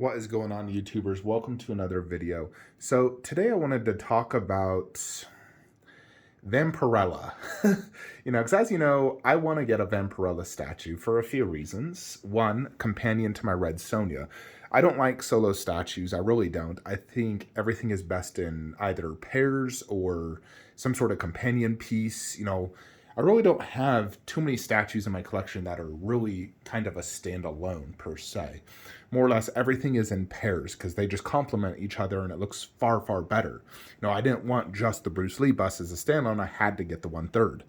What is going on, YouTubers? Welcome to another video. So today I wanted to talk about Vampirella. Because as you know, I want to get a Vampirella statue for a few reasons. One, companion to my red Sonia. I don't like solo statues. I really don't. I think everything is best in either pairs or some sort of companion piece. I really don't have too many statues in my collection that are really kind of a standalone per se. More or less everything is in pairs because they just complement each other and it looks far, far better. I didn't want just the Bruce Lee bust as a standalone. I had to get the 1/3.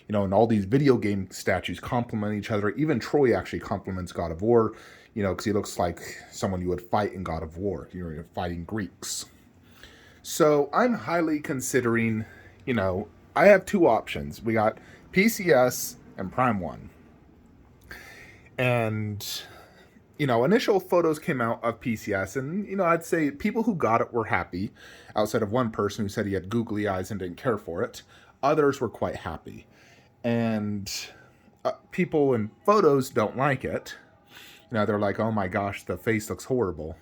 And all these video game statues complement each other. Even Troy actually complements God of War, because he looks like someone you would fight in God of War. You're fighting Greeks. So I'm highly considering, I have two options. We got PCS and Prime 1. And, initial photos came out of PCS, and, I'd say people who got it were happy, outside of one person who said he had googly eyes and didn't care for it. Others were quite happy. And people in photos don't like it. They're like, oh my gosh, the face looks horrible,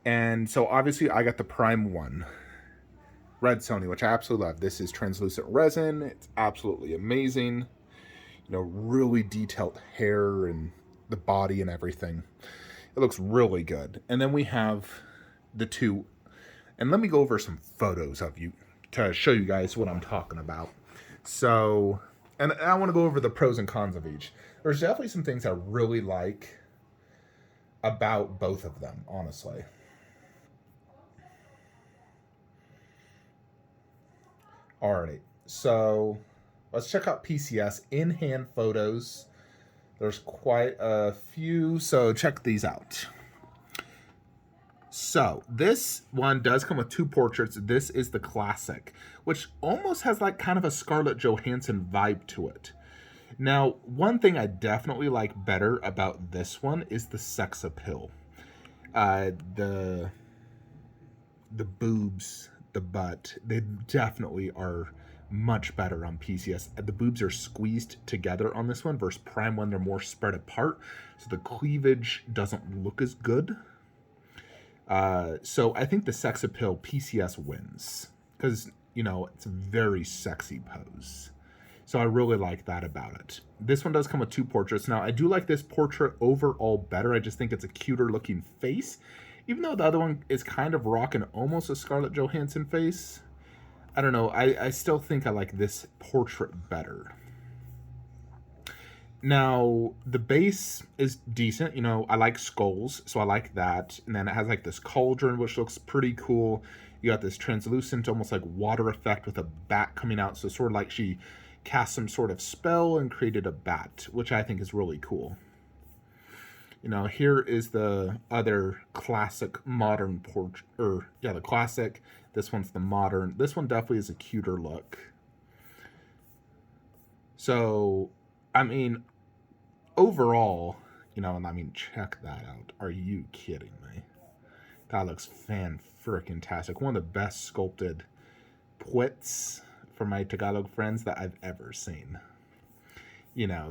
And so obviously I got the Prime 1. Red Sony, which I absolutely love. This is translucent resin. It's absolutely amazing. Really detailed hair and the body and everything. It looks really good. And then we have the two. And let me go over some photos of you to show you guys what I'm talking about. So, and I want to go over the pros and cons of each. There's definitely some things I really like about both of them, honestly. Alrighty, so let's check out PCS in-hand photos. There's quite a few, so check these out. So this one does come with two portraits. This is the classic, which almost has like kind of a Scarlett Johansson vibe to it. Now, one thing I definitely like better about this one is the sex appeal. The boobs, the butt, they definitely are much better on PCS. The boobs are squeezed together on this one versus Prime 1, they're more spread apart, so the cleavage doesn't look as good. So I think the sex appeal PCS wins because, it's a very sexy pose. So I really like that about it. This one does come with two portraits. Now, I do like this portrait overall better. I just think it's a cuter looking face. Even though the other one is kind of rocking almost a Scarlett Johansson face. I don't know. I still think I like this portrait better. Now, the base is decent. I like skulls, so I like that. And then it has like this cauldron, which looks pretty cool. You got this translucent, almost like water effect with a bat coming out. So sort of like she cast some sort of spell and created a bat, which I think is really cool. Here is the other classic modern portrait, the classic. This one's the modern. This one definitely is a cuter look. So, overall, check that out. Are you kidding me? That looks fan-frickin-tastic. One of the best sculpted puets for my Tagalog friends that I've ever seen.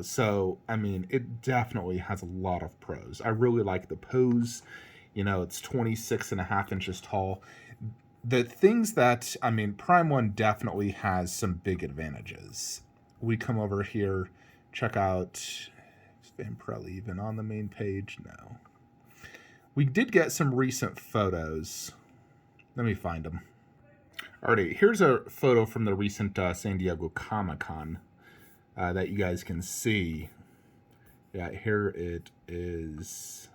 So, it definitely has a lot of pros. I really like the pose. It's 26.5 inches tall. The things that, Prime 1 definitely has some big advantages. We come over here, check out, is Vampirella even on the main page? No. We did get some recent photos. Let me find them. Alrighty, here's a photo from the recent San Diego Comic-Con. That you guys can see. Yeah, here it is.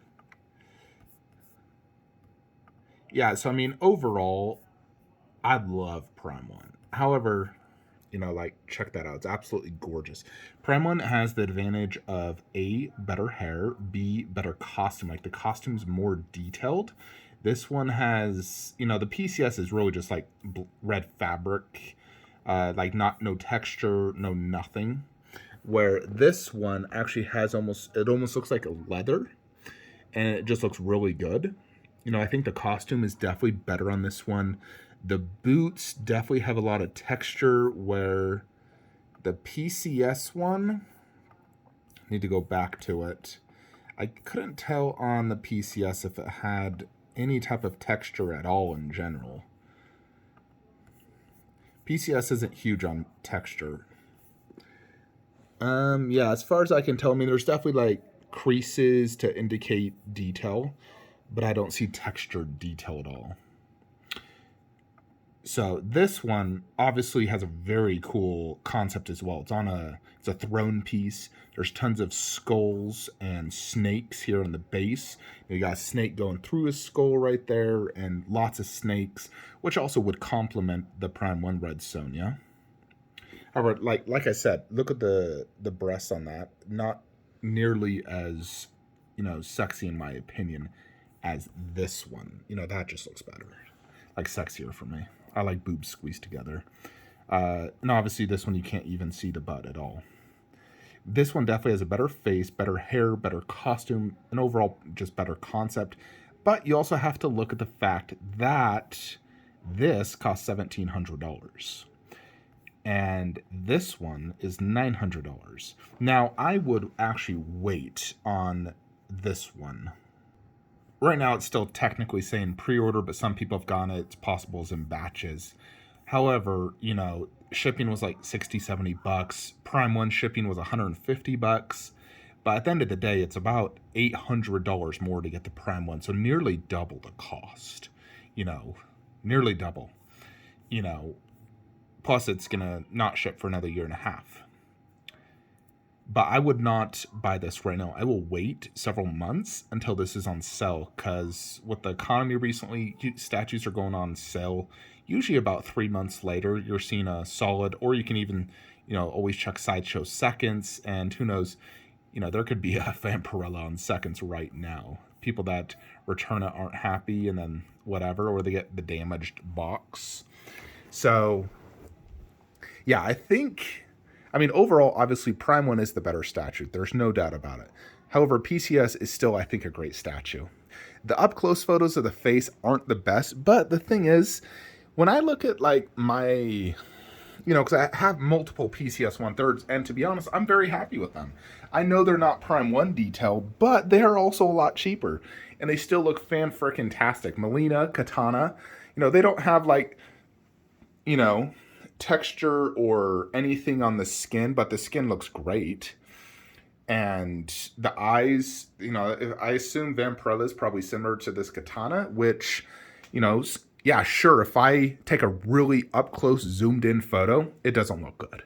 Yeah, so overall, I love Prime 1. However, check that out. It's absolutely gorgeous. Prime 1 has the advantage of A, better hair, B, better costume. Like the costume's more detailed. This one has, the PCS is really just like red fabric. No texture, no nothing. Where this one actually has almost looks like a leather, and it just looks really good. I think the costume is definitely better on this one. The boots definitely have a lot of texture, where the PCS one, need to go back to it. I couldn't tell on the PCS if it had any type of texture at all in general. PCS isn't huge on texture. Yeah, as far as I can tell, I mean, there's definitely like creases to indicate detail, but I don't see textured detail at all. So this one obviously has a very cool concept as well. It's a throne piece. There's tons of skulls and snakes here on the base. You got a snake going through his skull right there, and lots of snakes, which also would complement the Prime 1 Red Sonja. However, like I said, look at the breasts on that. Not nearly as, sexy in my opinion as this one. That just looks better. Like sexier for me. I like boobs squeezed together. And obviously this one you can't even see the butt at all. This one definitely has a better face, better hair, better costume, and overall just better concept. But you also have to look at the fact that this costs $1,700. And this one is $900. Now, I would actually wait on this one. Right now, it's still technically saying pre-order, but some people have gotten it. It's possible it's in batches. However, shipping was like 60, 70 bucks. Prime 1 shipping was 150 bucks. But at the end of the day, it's about $800 more to get the Prime 1. So nearly double the cost. Nearly double. Plus, it's going to not ship for another year and a half. But I would not buy this right now. I will wait several months until this is on sale, because with the economy recently, statues are going on sale. Usually about 3 months later, you're seeing a solid, or you can even, always check Sideshow Seconds, and who knows, there could be a Vampirella on Seconds right now. People that return it aren't happy, and then whatever, or they get the damaged box. So, yeah, overall, obviously, Prime 1 is the better statue. There's no doubt about it. However, PCS is still, I think, a great statue. The up-close photos of the face aren't the best, but the thing is, when I look at, my... because I have multiple PCS 1/3s, and to be honest, I'm very happy with them. I know they're not Prime 1 detail, but they are also a lot cheaper, and they still look fan-frickin-tastic. Melina, Katana, they don't have, texture or anything on the skin, but the skin looks great. And the eyes, I assume Vampirella is probably similar to this Katana, which, yeah, sure, if I take a really up-close, zoomed-in photo, it doesn't look good,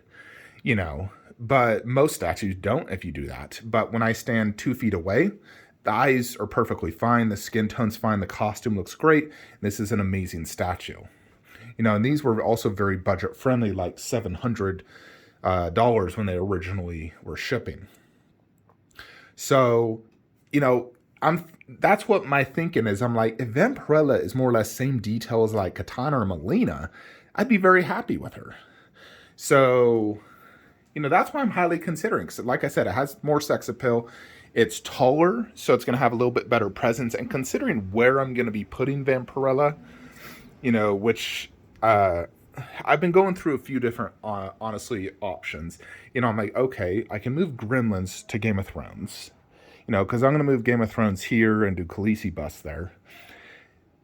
But most statues don't if you do that. But when I stand 2 feet away, the eyes are perfectly fine, the skin tone's fine, the costume looks great, and this is an amazing statue. And these were also very budget friendly, like $700 when they originally were shipping. So, that's what my thinking is. I'm like, if Vampirella is more or less same detail as like Katana or Melina, I'd be very happy with her. So, that's why I'm highly considering. So, like I said, it has more sex appeal. It's taller, so it's going to have a little bit better presence. And considering where I'm going to be putting Vampirella, which... I've been going through a few different, honestly, options. I'm like, okay, I can move Gremlins to Game of Thrones. Because I'm going to move Game of Thrones here and do Khaleesi bust there.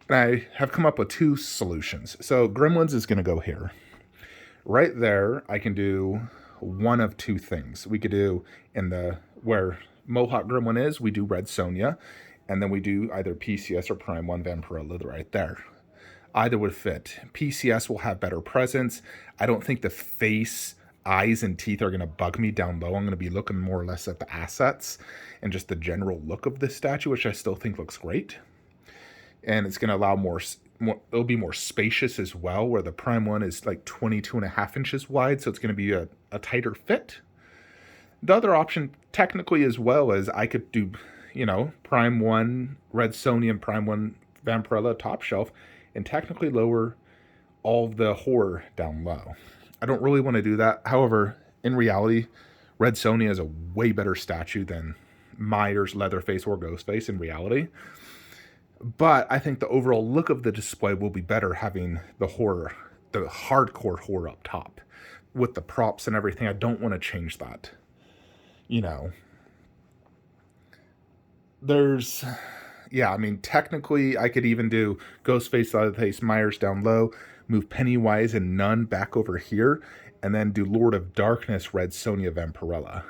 And I have come up with 2 solutions. So Gremlins is going to go here. Right there, I can do one of 2 things. We could do where Mohawk Gremlin is, we do Red Sonja. And then we do either PCS or Prime 1 Vampirella right there. Either would fit. PCS will have better presence. I don't think the face, eyes, and teeth are going to bug me down low. I'm going to be looking more or less at the assets and just the general look of this statue, which I still think looks great. And it's going to allow more, it'll be more spacious as well, where the Prime 1 is like 22.5 inches wide, so it's going to be a tighter fit. The other option, technically, as well, is I could do, Prime 1 Red Sonja and Prime 1 Vampirella top shelf, and technically lower all of the horror down low. I don't really want to do that. However, in reality, Red Sonja is a way better statue than Myers, Leatherface, or Ghostface in reality. But I think the overall look of the display will be better having the horror, the hardcore horror up top. With the props and everything, I don't want to change that. there's, yeah, I mean, technically, I could even do Ghostface, Leatherface, Myers down low, move Pennywise and Nun back over here, and then do Lord of Darkness, Red Sonja, Vampirella.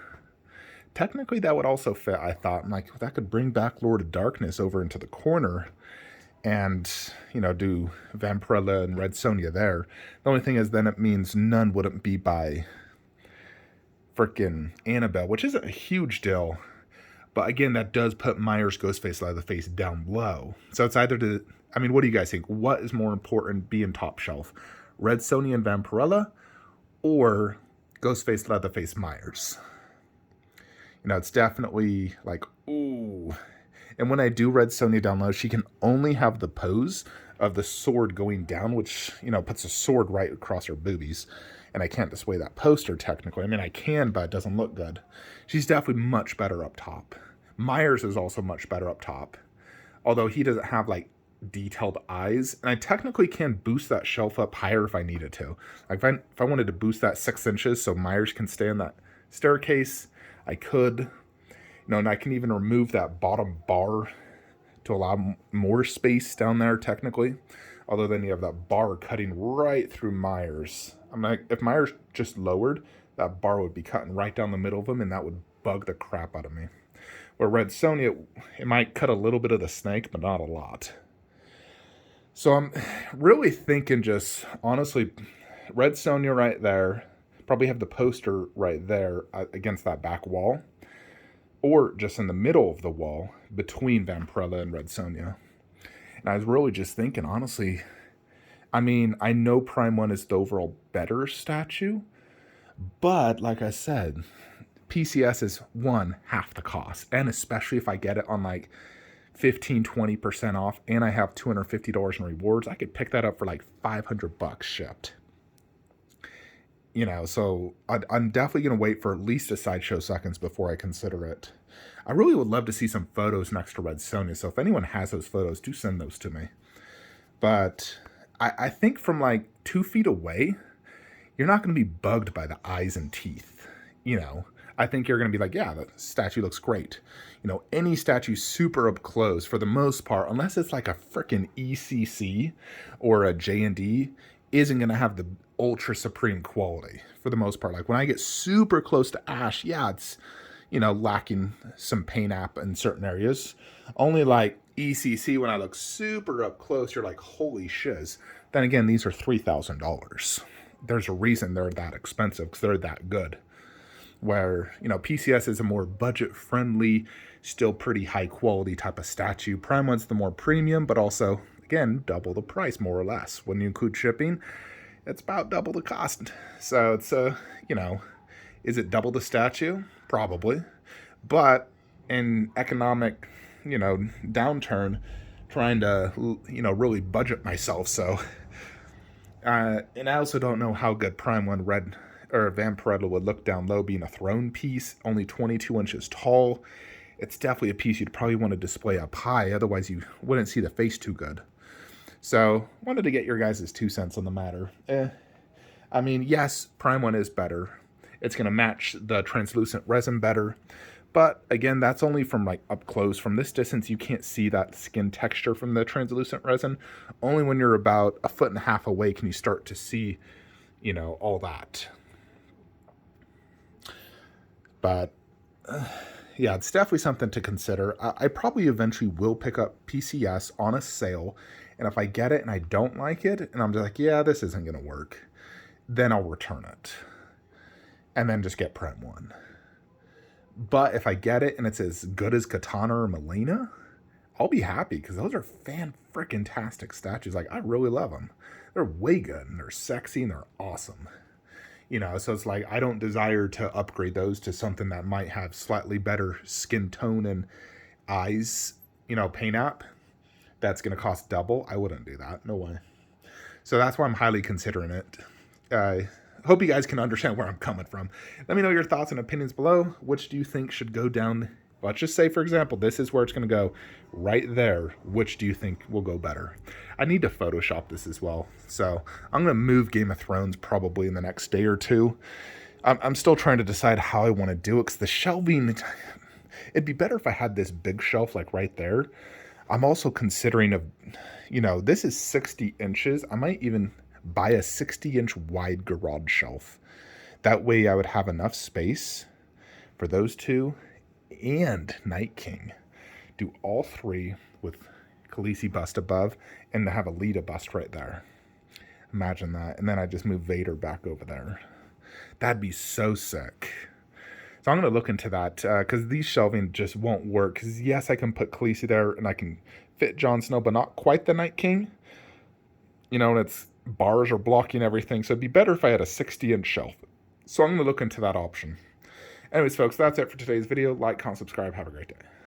Technically, that would also fit, I thought. I'm like, that could bring back Lord of Darkness over into the corner and, do Vampirella and Red Sonja there. The only thing is, then it means Nun wouldn't be by frickin' Annabelle, which isn't a huge deal. But again, that does put Myers, Ghostface, Leatherface down low. So it's either to, I mean, what do you guys think? What is more important being top shelf? Red Sonja and Vampirella or Ghostface, Leatherface, Myers? It's definitely like, ooh. And when I do Red Sonja down low, she can only have the pose of the sword going down, which, puts a sword right across her boobies. And I can't display that poster technically. I mean, I can, but it doesn't look good. She's definitely much better up top. Myers is also much better up top, although he doesn't have like detailed eyes. And I technically can boost that shelf up higher if I needed to. Like if I wanted to boost that 6 inches so Myers can stay in that staircase, I could. And I can even remove that bottom bar to allow more space down there technically. Although then you have that bar cutting right through Myers. I'm like, if Myers just lowered, that bar would be cutting right down the middle of him, and that would bug the crap out of me. Where Red Sonja, it might cut a little bit of the snake, but not a lot. So I'm really thinking just, honestly, Red Sonja right there. Probably have the poster right there against that back wall. Or just in the middle of the wall between Vampirella and Red Sonja. And I was really just thinking, honestly, I mean, I know Prime 1 is the overall better statue. But, like I said, PCS is half the cost. And especially if I get it on like 15-20% off and I have $250 in rewards, I could pick that up for like $500 shipped. So I'm definitely going to wait for at least a Sideshow Seconds before I consider it. I really would love to see some photos next to Red Sonja, so if anyone has those photos, do send those to me. But I think from like 2 feet away, you're not going to be bugged by the eyes and teeth. I think you're going to be like, yeah, the statue looks great. Any statue super up close, for the most part, unless it's like a freaking ECC or a J&D, isn't going to have the ultra supreme quality for the most part. Like when I get super close to Ash, yeah, it's, lacking some paint app in certain areas. Only like ECC, when I look super up close, you're like, holy shiz. Then again, these are $3,000. There's a reason they're that expensive, because they're that good. Where, PCS is a more budget-friendly, still pretty high-quality type of statue. Prime 1's the more premium, but also, again, double the price, more or less. When you include shipping, it's about double the cost. So it's, is it double the statue? Probably. But in economic, downturn, trying to, really budget myself, so... and I also don't know how good Prime 1 Red or Vampirella would look down low, being a throne piece, only 22 inches tall. It's definitely a piece you'd probably want to display up high, otherwise you wouldn't see the face too good. So, wanted to get your guys' 2 cents on the matter. I mean, yes, Prime 1 is better. It's going to match the translucent resin better. But, again, that's only from, like, up close. From this distance, you can't see that skin texture from the translucent resin. Only when you're about 1.5 feet away can you start to see, all that. But, yeah, it's definitely something to consider. I probably eventually will pick up PCS on a sale. And if I get it and I don't like it, and I'm just like, yeah, this isn't going to work, then I'll return it. And then just get Prime 1. But if I get it and it's as good as Katana or Melina, I'll be happy, because those are fan-frickin-tastic statues. Like, I really love them. They're way good, and they're sexy, and they're awesome. So it's like, I don't desire to upgrade those to something that might have slightly better skin tone and eyes, paint app. That's going to cost double. I wouldn't do that. No way. So that's why I'm highly considering it. Hope you guys can understand where I'm coming from. Let me know your thoughts and opinions below. Which do you think should go down? Let's just say, for example, this is where it's going to go right there. Which do you think will go better? I need to Photoshop this as well. So I'm going to move Game of Thrones probably in the next day or two. I'm still trying to decide how I want to do it, because the shelving, It'd be better if I had this big shelf like right there. I'm also considering this is 60 inches. I might even buy a 60-inch wide garage shelf. That way I would have enough space for those two and Night King. Do all three with Khaleesi bust above and to have a Lita bust right there. Imagine that. And then I just move Vader back over there. That'd be so sick. So I'm going to look into that because these shelving just won't work. Because yes, I can put Khaleesi there and I can fit Jon Snow, but not quite the Night King. And it's bars are blocking everything. So it'd be better if I had a 60-inch shelf. So I'm going to look into that option. Anyways, folks, that's it for today's video. Like, comment, subscribe. Have a great day.